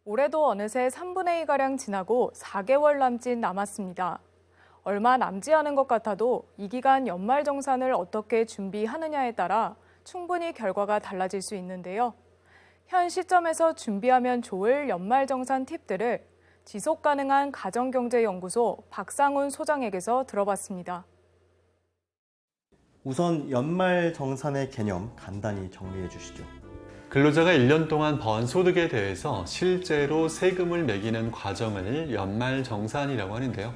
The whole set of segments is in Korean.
올해도 어느새 3분의 2가량 지나고 4개월 남짓 남았습니다. 얼마 남지 않은 것 같아도 이 기간 연말정산을 어떻게 준비하느냐에 따라 충분히 결과가 달라질 수 있는데요. 현 시점에서 준비하면 좋을 연말정산 팁들을 지속가능한 가정경제연구소 박상훈 소장에게서 들어봤습니다. 우선 연말정산의 개념 간단히 정리해 주시죠. 근로자가 1년 동안 번 소득에 대해서 실제로 세금을 매기는 과정을 연말정산이라고 하는데요.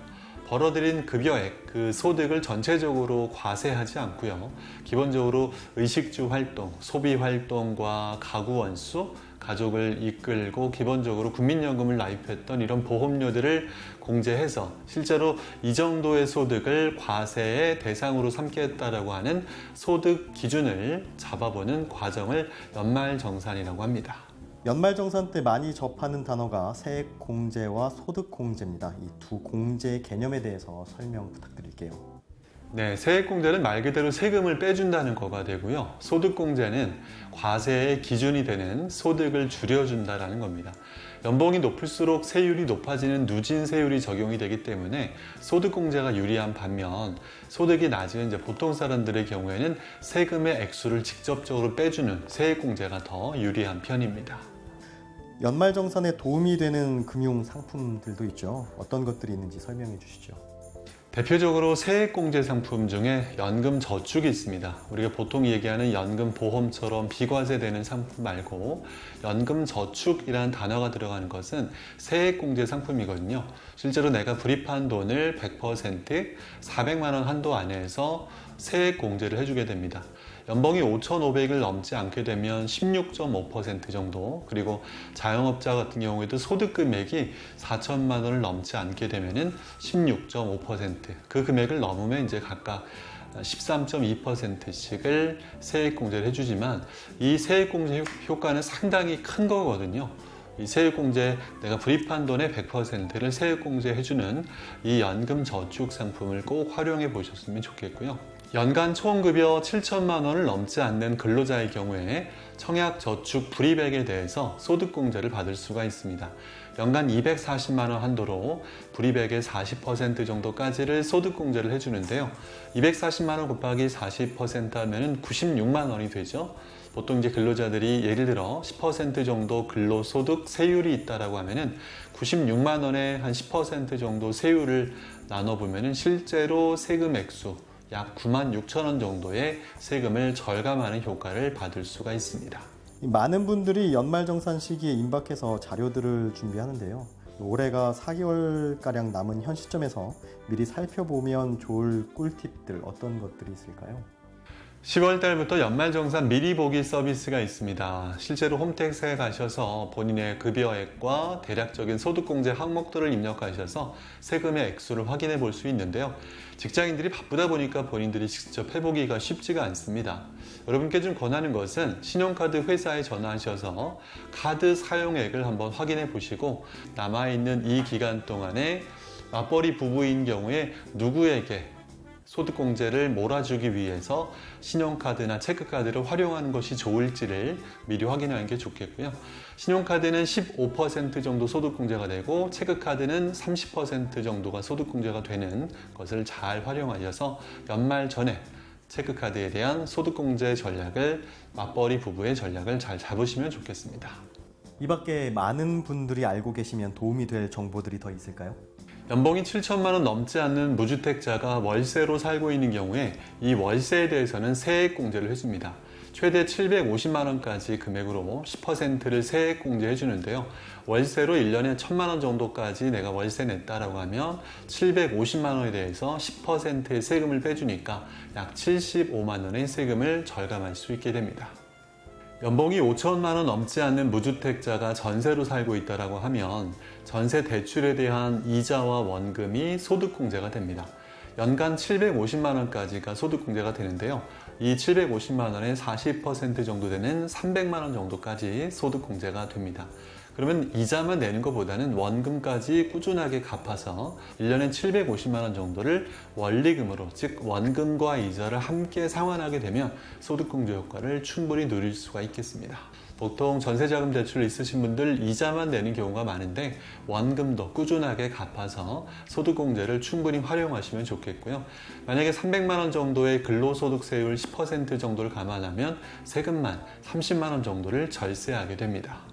벌어들인 급여액, 그 소득을 전체적으로 과세하지 않고요. 기본적으로 의식주 활동, 소비 활동과 가구 원수, 가족을 이끌고 기본적으로 국민연금을 납입했던 이런 보험료들을 공제해서 실제로 이 정도의 소득을 과세의 대상으로 삼겠다라고 하는 소득 기준을 잡아보는 과정을 연말정산이라고 합니다. 연말정산 때 많이 접하는 단어가 세액공제와 소득공제입니다. 이 두 공제의 개념에 대해서 설명 부탁드릴게요. 네, 세액공제는 말 그대로 세금을 빼준다는 거가 되고요. 소득공제는 과세의 기준이 되는 소득을 줄여준다는 겁니다. 연봉이 높을수록 세율이 높아지는 누진세율이 적용이 되기 때문에 소득공제가 유리한 반면 소득이 낮은 보통 사람들의 경우에는 세금의 액수를 직접적으로 빼주는 세액공제가 더 유리한 편입니다. 연말정산에 도움이 되는 금융 상품들도 있죠. 어떤 것들이 있는지 설명해 주시죠. 대표적으로 세액공제 상품 중에 연금저축이 있습니다. 우리가 보통 얘기하는 연금보험처럼 비과세되는 상품 말고 연금저축이라는 단어가 들어가는 것은 세액공제 상품이거든요. 실제로 내가 불입한 돈을 100% 400만 원 한도 안에서 세액공제를 해주게 됩니다. 연봉이 5,500을 넘지 않게 되면 16.5% 정도, 그리고 자영업자 같은 경우에도 소득 금액이 4천만 원을 넘지 않게 되면은 16.5%, 그 금액을 넘으면 이제 각각 13.2%씩을 세액공제를 해주지만 이 세액공제 효과는 상당히 큰 거거든요. 이 세액공제, 내가 불입한 돈의 100%를 세액공제 해주는 이 연금저축 상품을 꼭 활용해 보셨으면 좋겠고요. 연간 총급여 7천만 원을 넘지 않는 근로자의 경우에 청약저축 불입액에 대해서 소득공제를 받을 수가 있습니다. 연간 240만 원 한도로 불입액의 40% 정도까지를 소득공제를 해주는데요. 240만 원 곱하기 40% 하면은 96만 원이 되죠. 보통 이제 근로자들이 예를 들어 10% 정도 근로소득 세율이 있다라고 하면은 96만 원에 한 10% 정도 세율을 나눠보면은 실제로 세금 액수 약 9만 6천 원 정도의 세금을 절감하는 효과를 받을 수가 있습니다. 많은 분들이 연말정산 시기에 임박해서 자료들을 준비하는데요. 올해가 4개월가량 남은 현 시점에서 미리 살펴보면 좋을 꿀팁들 어떤 것들이 있을까요? 10월 달부터 연말정산 미리 보기 서비스가 있습니다. 실제로 홈택스에 가셔서 본인의 급여액과 대략적인 소득공제 항목들을 입력하셔서 세금의 액수를 확인해 볼 수 있는데요. 직장인들이 바쁘다 보니까 본인들이 직접 해보기가 쉽지가 않습니다. 여러분께 좀 권하는 것은 신용카드 회사에 전화하셔서 카드 사용액을 한번 확인해 보시고 남아있는 이 기간 동안에 맞벌이 부부인 경우에 누구에게 소득공제를 몰아주기 위해서 신용카드나 체크카드를 활용하는 것이 좋을지를 미리 확인하는 게 좋겠고요. 신용카드는 15% 정도 소득공제가 되고 체크카드는 30% 정도가 소득공제가 되는 것을 잘 활용하셔서 연말 전에 체크카드에 대한 소득공제 전략을 맞벌이 부부의 전략을 잘 잡으시면 좋겠습니다. 이 밖에 많은 분들이 알고 계시면 도움이 될 정보들이 더 있을까요? 연봉이 7천만 원 넘지 않는 무주택자가 월세로 살고 있는 경우에 이 월세에 대해서는 세액공제를 해줍니다. 최대 750만 원까지 금액으로 10%를 세액공제 해주는데요. 월세로 1년에 1,000만 원 정도까지 내가 월세 냈다라고 하면 750만 원에 대해서 10%의 세금을 빼주니까 약 75만 원의 세금을 절감할 수 있게 됩니다. 연봉이 5천만 원 넘지 않는 무주택자가 전세로 살고 있다고 하면 전세 대출에 대한 이자와 원금이 소득공제가 됩니다. 연간 750만 원까지가 소득공제가 되는데요. 이 750만 원의 40% 정도 되는 300만 원 정도까지 소득공제가 됩니다. 그러면 이자만 내는 것보다는 원금까지 꾸준하게 갚아서 1년에 750만 원 정도를 원리금으로, 즉 원금과 이자를 함께 상환하게 되면 소득공제 효과를 충분히 누릴 수가 있겠습니다. 보통 전세자금 대출 있으신 분들 이자만 내는 경우가 많은데 원금도 꾸준하게 갚아서 소득공제를 충분히 활용하시면 좋겠고요. 만약에 300만 원 정도의 근로소득세율 10% 정도를 감안하면 세금만 30만 원 정도를 절세하게 됩니다.